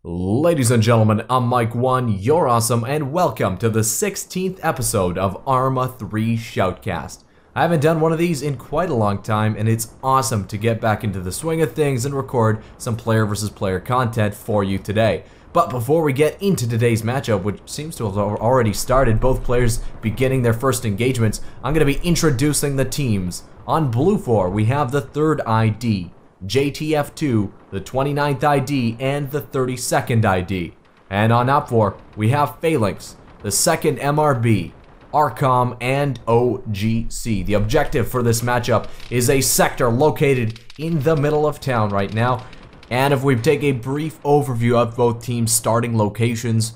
Ladies and gentlemen, I'm MicOne, you're awesome, and welcome to the 16th episode of ARMA 3 ShoutCast. I haven't done one of these in quite a long time, and it's awesome to get back into the swing of things and record some player versus player content for you today. But before we get into today's matchup, which seems to have already started, both players beginning their first engagements, I'm going to be introducing the teams. On Blue 4, we have the 3rd ID, JTF2, the 29th ID, and the 32nd ID. And on Op 4, we have Phalanx, the 2nd MRB, ARCOM, and OGC. The objective for this matchup is a sector located in the middle of town right now. And if we take a brief overview of both teams' starting locations,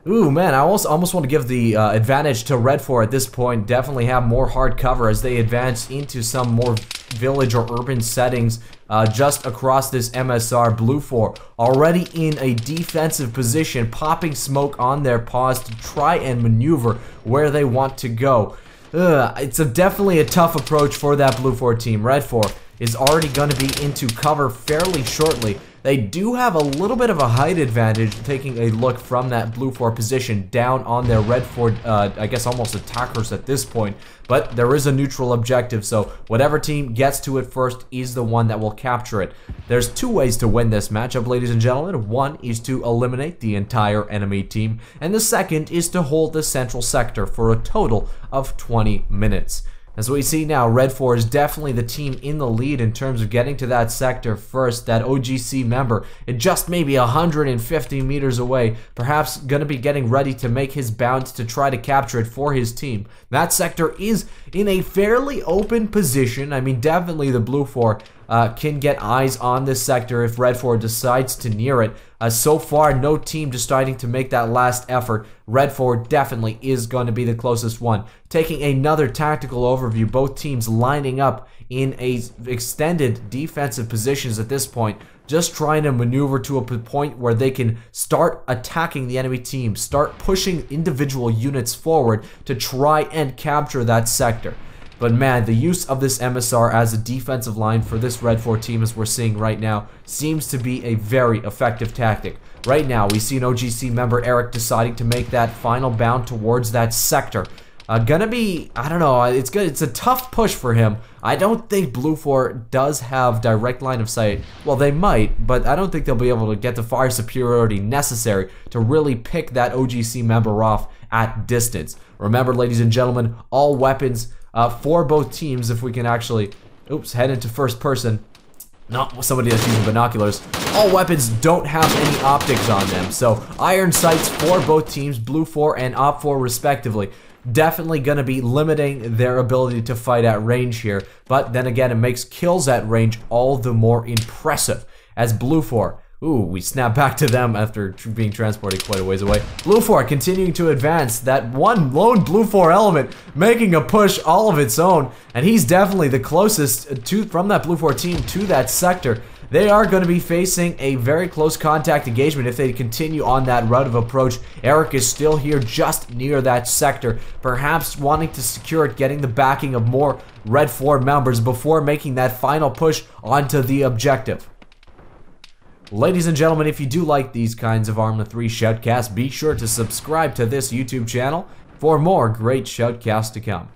ooh man, I almost want to give the advantage to Red 4 at this point. Definitely have more hard cover as they advance into some more village or urban settings just across this MSR. Blue 4 already in a defensive position, popping smoke on their paws to try and maneuver where they want to go. It's definitely a tough approach for that Blue 4 team. Red 4 is already going to be into cover fairly shortly. They do have a little bit of a height advantage, taking a look from that Blue 4 position down on their Red 4, I guess almost attackers at this point. But there is a neutral objective, so whatever team gets to it first is the one that will capture it. There's two ways to win this matchup, ladies and gentlemen. One is to eliminate the entire enemy team, and the second is to hold the central sector for a total of 20 minutes. As we see now, Red 4 is definitely the team in the lead in terms of getting to that sector first. That OGC member, just maybe 150 meters away, perhaps going to be getting ready to make his bounce to try to capture it for his team. That sector is in a fairly open position. I mean, definitely the Blue 4 can get eyes on this sector if Red 4 decides to near it. So far, no team deciding to make that last effort. Red 4 definitely is going to be the closest one. Taking another tactical overview, both teams lining up in a extended defensive positions at this point, just trying to maneuver to a point where they can start attacking the enemy team, start pushing individual units forward to try and capture that sector. But man, the use of this MSR as a defensive line for this Red 4 team, as we're seeing right now, seems to be a very effective tactic. Right now, we see an OGC member, Eric, deciding to make that final bound towards that sector. Gonna be, I don't know, it's good. It's a tough push for him. I don't think Blue 4 does have direct line of sight. Well, they might, but I don't think they'll be able to get the fire superiority necessary to really pick that OGC member off at distance. Remember, ladies and gentlemen, all weapons for both teams, if we can actually, head into first person. Not somebody that's using binoculars. All weapons don't have any optics on them, so iron sights for both teams, Blue 4 and Op 4 respectively. Definitely going to be limiting their ability to fight at range here, but then again, it makes kills at range all the more impressive as Blue 4. We snap back to them after being transported quite a ways away. Blue 4 continuing to advance. That one lone Blue 4 element making a push all of its own. And he's definitely the closest from that Blue 4 team to that sector. They are going to be facing a very close contact engagement if they continue on that route of approach. Eric is still here just near that sector, perhaps wanting to secure it, getting the backing of more Red 4 members before making that final push onto the objective. Ladies and gentlemen, if you do like these kinds of ARMA 3 shoutcasts, be sure to subscribe to this YouTube channel for more great shoutcasts to come.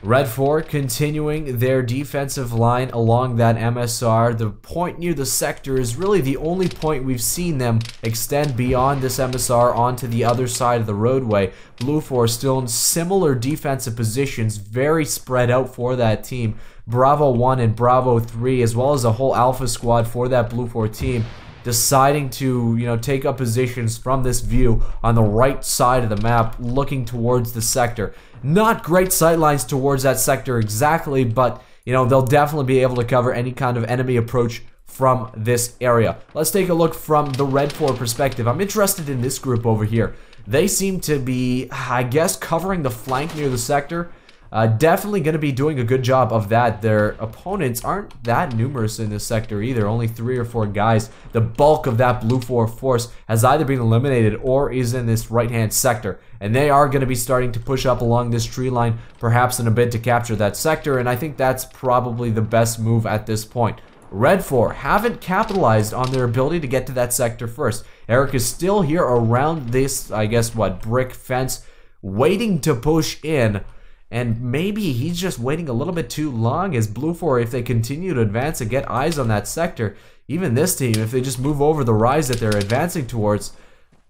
Red 4 continuing their defensive line along that MSR. The point near the sector is really the only point we've seen them extend beyond this MSR onto the other side of the roadway. Blue 4 still in similar defensive positions, very spread out for that team. Bravo 1 and Bravo 3, as well as a whole Alpha squad for that Blue 4 team, deciding to, take up positions from this view on the right side of the map, looking towards the sector. Not great sightlines towards that sector exactly, but, they'll definitely be able to cover any kind of enemy approach from this area. Let's take a look from the Red 4 perspective. I'm interested in this group over here. They seem to be, I guess, covering the flank near the sector. Definitely going to be doing a good job of that. Their opponents aren't that numerous in this sector either, only 3 or 4 guys. The bulk of that blue 4 force has either been eliminated or is in this right-hand sector. And they are going to be starting to push up along this tree line, perhaps in a bid to capture that sector, and I think that's probably the best move at this point. Red 4 haven't capitalized on their ability to get to that sector first. Eric is still here around this, I guess, brick fence, waiting to push in. And maybe he's just waiting a little bit too long as Blue 4, if they continue to advance and get eyes on that sector, even this team, if they just move over the rise that they're advancing towards,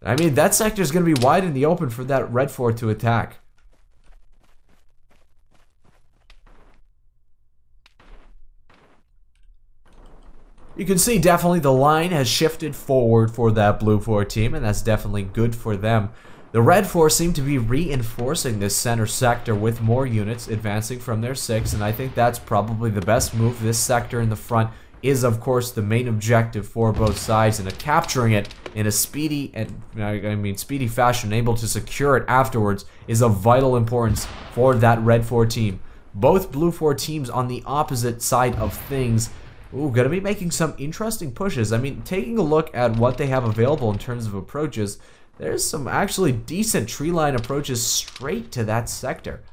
I mean, that sector is going to be wide in the open for that Red 4 to attack. You can see definitely the line has shifted forward for that Blue 4 team, and that's definitely good for them. The Red 4 seem to be reinforcing this center sector with more units advancing from their 6, and I think that's probably the best move. This sector in the front is, of course, the main objective for both sides, and capturing it in a speedy and speedy fashion, able to secure it afterwards, is of vital importance for that Red 4 team. Both Blue 4 teams on the opposite side of things, gonna be making some interesting pushes. I mean, taking a look at what they have available in terms of approaches, there's some actually decent tree line approaches straight to that sector.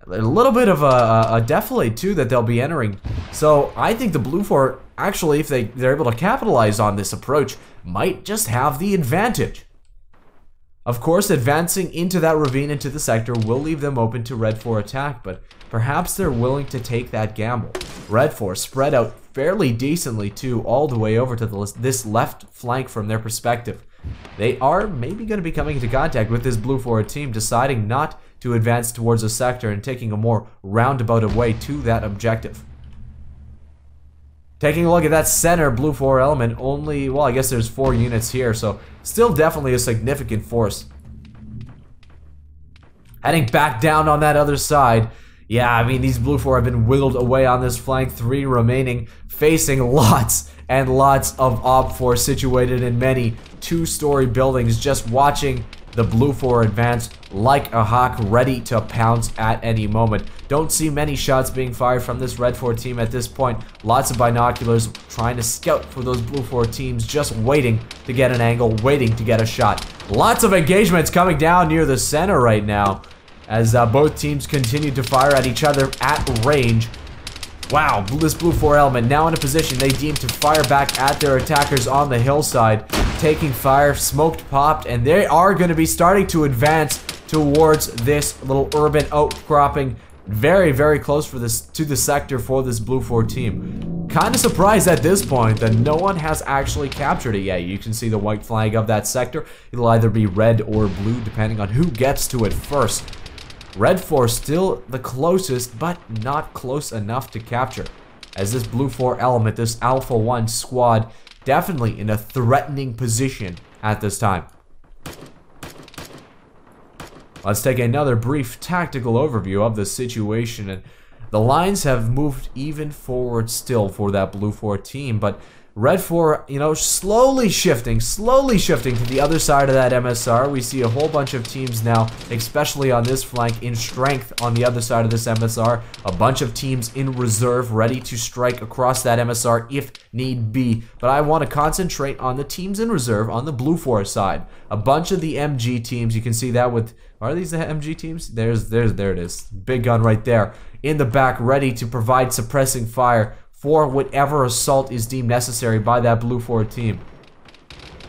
A little bit of a defilade too that they'll be entering. So I think the Blue 4, actually, if they're able to capitalize on this approach, might just have the advantage. Of course, advancing into that ravine into the sector will leave them open to Red 4 attack, but perhaps they're willing to take that gamble. Red 4 spread out fairly decently too, all the way over to this left flank from their perspective. They are maybe going to be coming into contact with this Blue 4 team, deciding not to advance towards a sector and taking a more roundabout way to that objective. Taking a look at that center Blue 4 element, only, well, I guess there's 4 units here, so still definitely a significant force. Heading back down on that other side. Yeah, I mean, these Blue 4 have been whittled away on this flank, 3 remaining, facing lots and lots of Op 4 situated in many 2-story buildings, just watching the Blue 4 advance like a hawk, ready to pounce at any moment. Don't see many shots being fired from this Red 4 team at this point. Lots of binoculars trying to scout for those Blue 4 teams, just waiting to get an angle, waiting to get a shot. Lots of engagements coming down near the center right now, as both teams continue to fire at each other at range. Wow, this Blue 4 element now in a position they deem to fire back at their attackers on the hillside. Taking fire, smoked, popped, and they are going to be starting to advance towards this little urban outcropping. Very, very close to the sector for this Blue 4 team. Kind of surprised at this point that no one has actually captured it yet. You can see the white flag of that sector. It'll either be red or blue depending on who gets to it first. Red 4 still the closest, but not close enough to capture, as this Blue 4 element, this Alpha 1 squad, definitely in a threatening position at this time. Let's take another brief tactical overview of the situation, and the lines have moved even forward still for that Blue 4 team, but Red 4, you know, slowly shifting to the other side of that MSR. We see a whole bunch of teams now, especially on this flank, in strength on the other side of this MSR. A bunch of teams in reserve, ready to strike across that MSR if need be. But I want to concentrate on the teams in reserve on the Blue 4 side. A bunch of the MG teams, you can see that with, are these the MG teams? There it is. Big gun right there. In the back, ready to provide suppressing fire for whatever assault is deemed necessary by that Blue 4 team.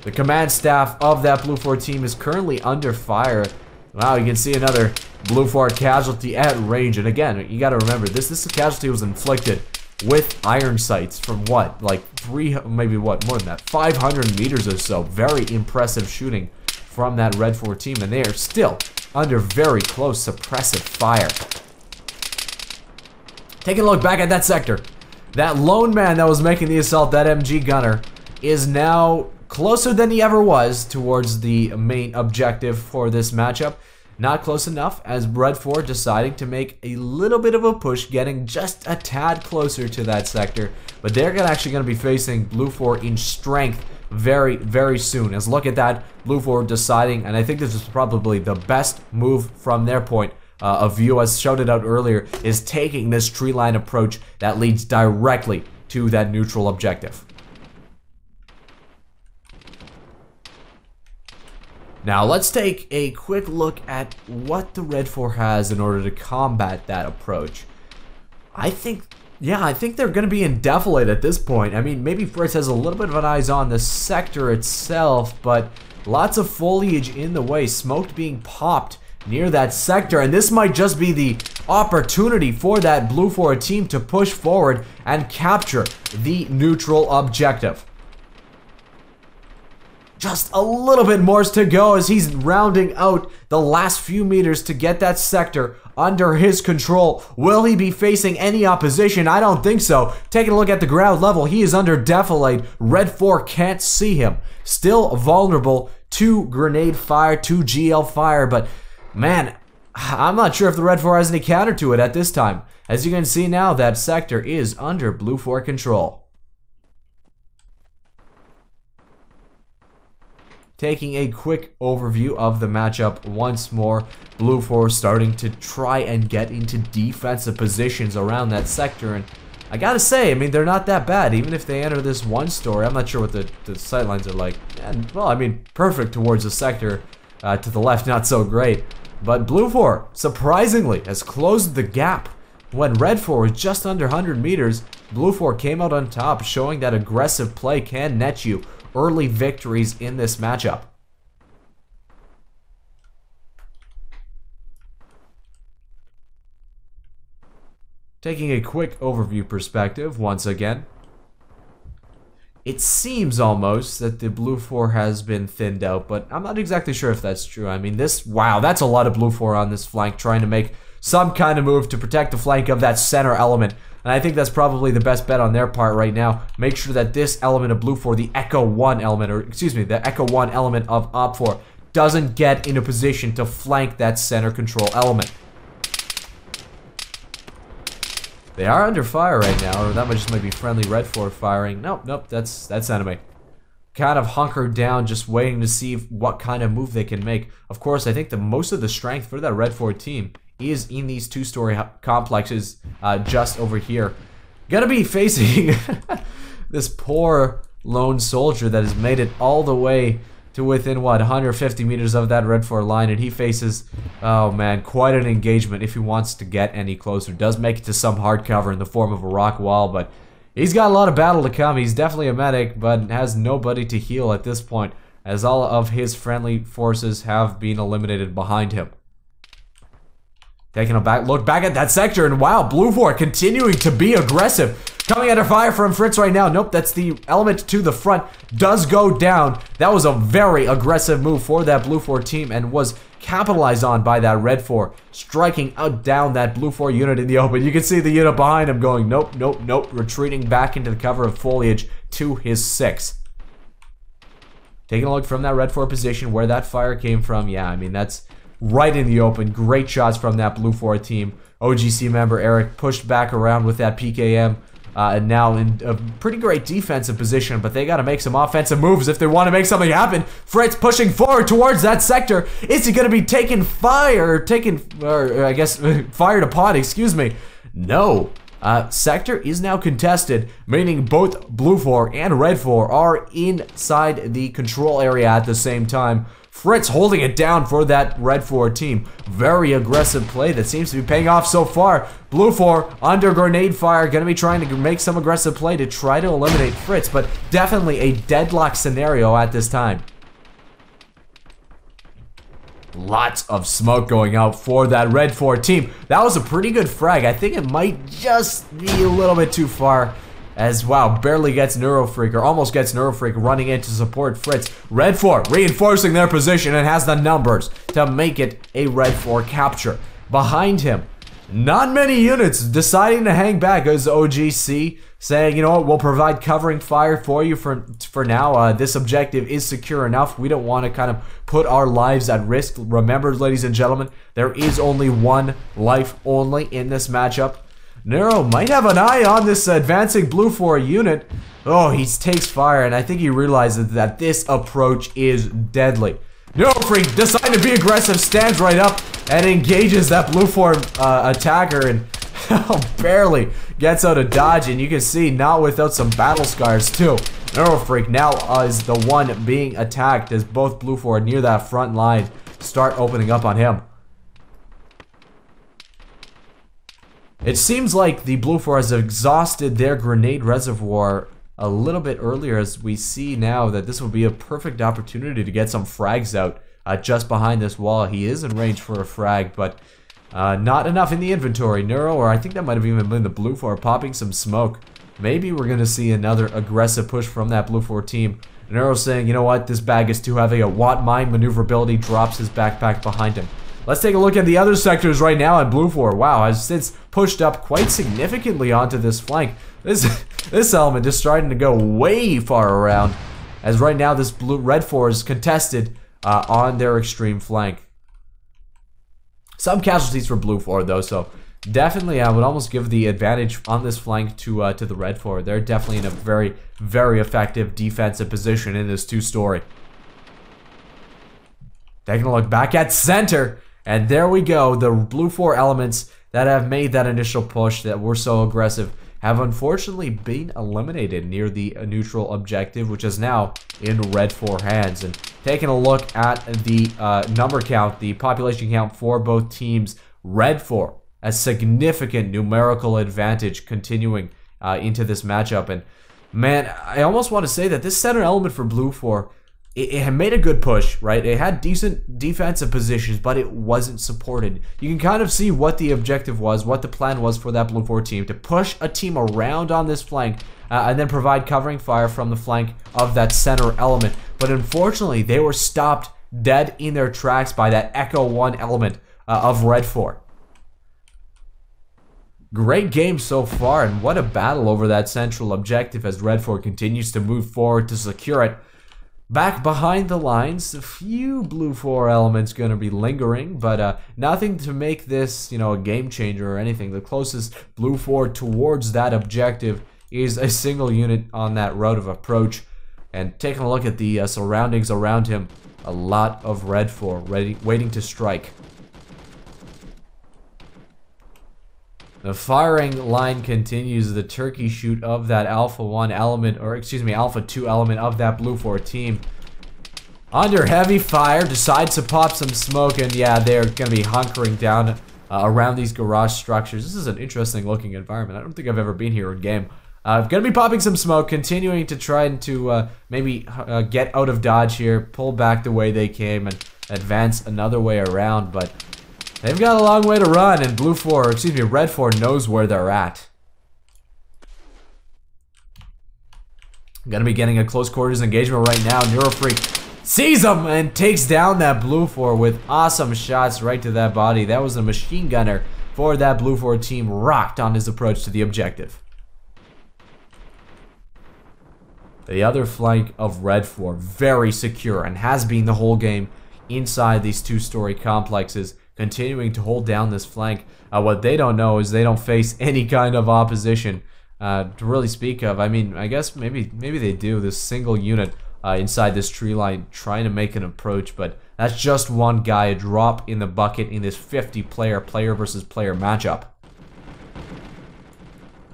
The command staff of that Blue 4 team is currently under fire. Wow, you can see another Blue 4 casualty at range. And again, you gotta remember, this casualty was inflicted with iron sights from what? Like maybe what, more than that, 500 meters or so. Very impressive shooting from that Red 4 team, and they are still under very close suppressive fire. Taking a look back at that sector. That lone man that was making the assault, that MG gunner, is now closer than he ever was towards the main objective for this matchup. Not close enough, as Red 4 deciding to make a little bit of a push, getting just a tad closer to that sector. But they're actually going to be facing Blue 4 in strength very, very soon. As look at that, Blue 4 deciding, and I think this is probably the best move from their point of view, as shouted out earlier, is taking this tree line approach that leads directly to that neutral objective. Now let's take a quick look at what the Red 4 has in order to combat that approach. I think they're going to be in defilade at this point. I mean, maybe Fritz has a little bit of an eyes on the sector itself, but lots of foliage in the way, smoke being popped near that sector, and this might just be the opportunity for that Blue 4 team to push forward and capture the neutral objective. Just a little bit more to go as he's rounding out the last few meters to get that sector under his control. Will he be facing any opposition? I don't think so. Taking a look at the ground level, he is under defilade. Red 4 can't see him. Still vulnerable to grenade fire, to GL fire, but man, I'm not sure if the Red 4 has any counter to it at this time. As you can see now, that sector is under Blue 4 control. Taking a quick overview of the matchup once more, Blue 4 starting to try and get into defensive positions around that sector, and I gotta say, I mean, they're not that bad. Even if they enter this one story, I'm not sure what the sightlines are like. And, well, I mean, perfect towards the sector. To the left, not so great. But Blue 4, surprisingly, has closed the gap. When Red 4 was just under 100 meters, Blue 4 came out on top, showing that aggressive play can net you early victories in this matchup. Taking a quick overview perspective once again, it seems almost that the Blue 4 has been thinned out, but I'm not exactly sure if that's true. I mean, wow, that's a lot of Blue 4 on this flank, trying to make some kind of move to protect the flank of that center element. And I think that's probably the best bet on their part right now. Make sure that this element of Blue 4, the Echo 1 element, or excuse me, the Echo 1 element of Op 4, doesn't get in a position to flank that center control element. They are under fire right now, or that just might be friendly Red 4 firing. Nope, that's enemy. Kind of hunkered down, just waiting to see what kind of move they can make. Of course, I think most of the strength for that Red 4 team is in these two-story complexes just over here. Gonna be facing this poor lone soldier that has made it all the way to within, what, 150 meters of that Red 4 line, and he faces, oh man, quite an engagement if he wants to get any closer. Does make it to some hard cover in the form of a rock wall, but he's got a lot of battle to come. He's definitely a medic, but has nobody to heal at this point, as all of his friendly forces have been eliminated behind him. Taking a look back at that sector, and wow, Blue 4 continuing to be aggressive. Coming under fire from Fritz right now. Nope, that's the element to the front. Does go down. That was a very aggressive move for that Blue 4 team and was capitalized on by that Red 4, striking out down that Blue 4 unit in the open. You can see the unit behind him going, nope, retreating back into the cover of foliage to his 6. Taking a look from that Red 4 position where that fire came from. Yeah, I mean, that's right in the open. Great shots from that Blue 4 team. OGC member Eric pushed back around with that PKM. And now in a pretty great defensive position, but they got to make some offensive moves if they want to make something happen. Fritz pushing forward towards that sector. Is he going to be taking fire, or I guess fired upon, excuse me? No. Sector is now contested, meaning both Blue 4 and Red 4 are inside the control area at the same time. Fritz holding it down for that Red 4 team. Very aggressive play that seems to be paying off so far. Blue 4 under grenade fire, gonna be trying to make some aggressive play to try to eliminate Fritz, but definitely a deadlock scenario at this time. Lots of smoke going out for that Red 4 team. That was a pretty good frag. I think it might just be a little bit too far. As wow, barely gets Neurofreak, or almost gets Neurofreak running in to support Fritz. Red 4 reinforcing their position and has the numbers to make it a Red 4 capture. Behind him, not many units deciding to hang back as OGC saying, you know what, we'll provide covering fire for you for now. This objective is secure enough. We don't want to kind of put our lives at risk. Remember, ladies and gentlemen, there is only one life only in this matchup. Nero might have an eye on this advancing Blue 4 unit. Oh, he takes fire, and I think he realizes that this approach is deadly. Neurofreak deciding to be aggressive, stands right up and engages that blue 4 attacker and barely gets out of dodge. And you can see, not without some battle scars too. Neurofreak now is the one being attacked as both blue 4 near that front line start opening up on him. It seems like the blue 4 has exhausted their grenade reservoir a little bit earlier, as we see now that this will be a perfect opportunity to get some frags out just behind this wall. He is in range for a frag, but not enough in the inventory. Neuro, or I think that might have even been the blue 4, popping some smoke. Maybe we're going to see another aggressive push from that blue 4 team. Nero saying, you know what, this bag is too heavy. A Watt Mine maneuverability, drops his backpack behind him. Let's take a look at the other sectors right now in blue 4. Wow, has since pushed up quite significantly onto this flank. This element is starting to go way far around, as right now this red 4 is contested on their extreme flank. Some casualties for blue 4 though, so definitely I would almost give the advantage on this flank to the red 4. They're definitely in a very, very effective defensive position in this 2-story. Taking a look back at center, and there we go. The blue 4 elements that have made that initial push, that were so aggressive, have unfortunately been eliminated near the neutral objective, which is now in red 4 hands. And taking a look at the number count, the population count for both teams, red 4 a significant numerical advantage continuing into this matchup. And man, I almost want to say that this center element for blue 4, it had made a good push, right? It had decent defensive positions, but it wasn't supported. You can kind of see what the objective was, what the plan was for that blue 4 team, to push a team around on this flank and then provide covering fire from the flank of that center element. But unfortunately, they were stopped dead in their tracks by that Echo 1 element of red 4. Great game so far, and what a battle over that central objective as red 4 continues to move forward to secure it. Back behind the lines, a few blue 4 elements going to be lingering, but nothing to make this, you know, a game changer or anything. The closest blue 4 towards that objective is a single unit on that road of approach. And taking a look at the surroundings around him, a lot of red 4 waiting to strike. The firing line continues. The turkey shoot of that Alpha 1 element, or excuse me, Alpha 2 element of that blue 4 team. Under heavy fire, decides to pop some smoke, and yeah, they're going to be hunkering down around these garage structures. This is an interesting looking environment. I don't think I've ever been here in game. Going to be popping some smoke, continuing to try to maybe get out of dodge here, pull back the way they came, and advance another way around, but they've got a long way to run, and blue 4, excuse me, red 4 knows where they're at. Gonna be getting a close quarters engagement right now. Neurofreak sees him and takes down that blue 4 with awesome shots right to that body. That was a machine gunner for that blue 4 team, rocked on his approach to the objective. The other flank of red 4, very secure, and has been the whole game inside these 2-story complexes, continuing to hold down this flank. What they don't know is they don't face any kind of opposition to really speak of. I mean, I guess maybe they do. This single unit inside this tree line trying to make an approach, but that's just one guy, a drop in the bucket in this 50-player player versus player matchup.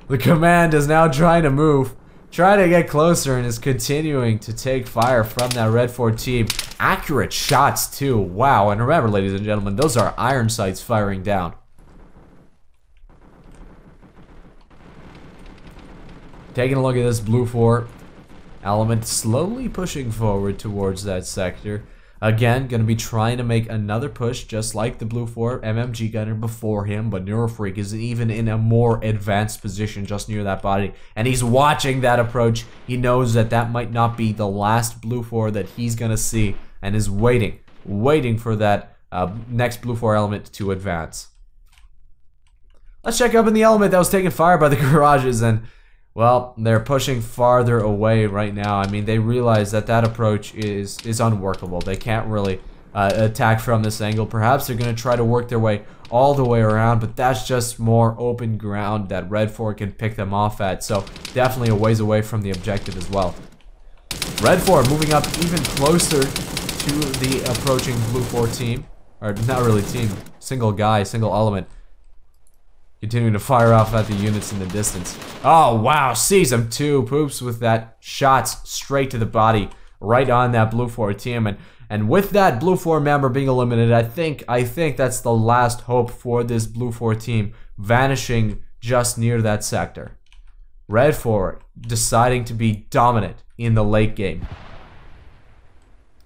The command is now trying to move, trying to get closer, and is continuing to take fire from that red 4 team. Accurate shots too. Wow. And remember, ladies and gentlemen, those are iron sights firing down. Taking a look at this blue 4 element, slowly pushing forward towards that sector. Again, going to be trying to make another push, just like the blue 4 MMG gunner before him, but Neurofreak is even in a more advanced position just near that body, and he's watching that approach. He knows that that might not be the last blue 4 that he's going to see, and is waiting for that next blue 4 element to advance. Let's check up in the element that was taking fire by the garages, and well, they're pushing farther away right now. I mean, they realize that that approach is unworkable. They can't really attack from this angle. Perhaps they're going to try to work their way all the way around, but that's just more open ground that red 4 can pick them off at. So definitely a ways away from the objective as well. Red 4 moving up even closer to the approaching Blue 4 team. Or, not really team. Single guy, single element. Continuing to fire off at the units in the distance. Oh, wow. Sees him too. Poops with that shots straight to the body. Right on that Blue 4 team. And with that Blue 4 member being eliminated, I think that's the last hope for this Blue 4 team. Vanishing just near that sector. Red 4 deciding to be dominant in the late game.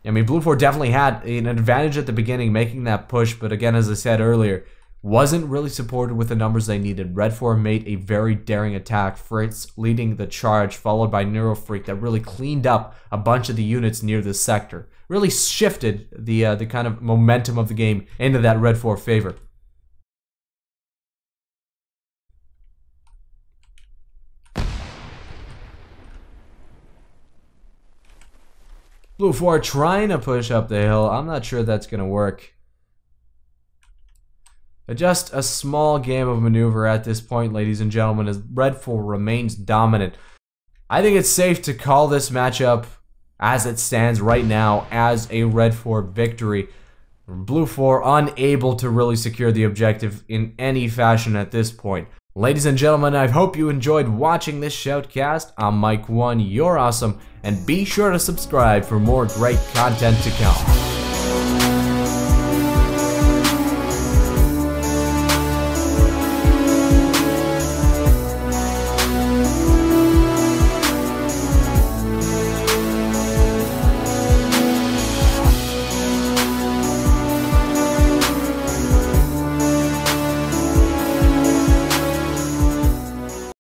I mean, Blue 4 definitely had an advantage at the beginning making that push, but again, as I said earlier, wasn't really supported with the numbers they needed. Red 4 made a very daring attack, Fritz leading the charge, followed by Neurofreak that really cleaned up a bunch of the units near this sector. Really shifted the kind of momentum of the game into that Red 4 favor. Blue 4 trying to push up the hill. I'm not sure that's going to work. Just a small game of maneuver at this point, ladies and gentlemen, as Red 4 remains dominant. I think it's safe to call this matchup, as it stands right now, as a Red 4 victory. Blue 4 unable to really secure the objective in any fashion at this point. Ladies and gentlemen, I hope you enjoyed watching this Shoutcast. I'm MicOne, you're awesome, and be sure to subscribe for more great content to come.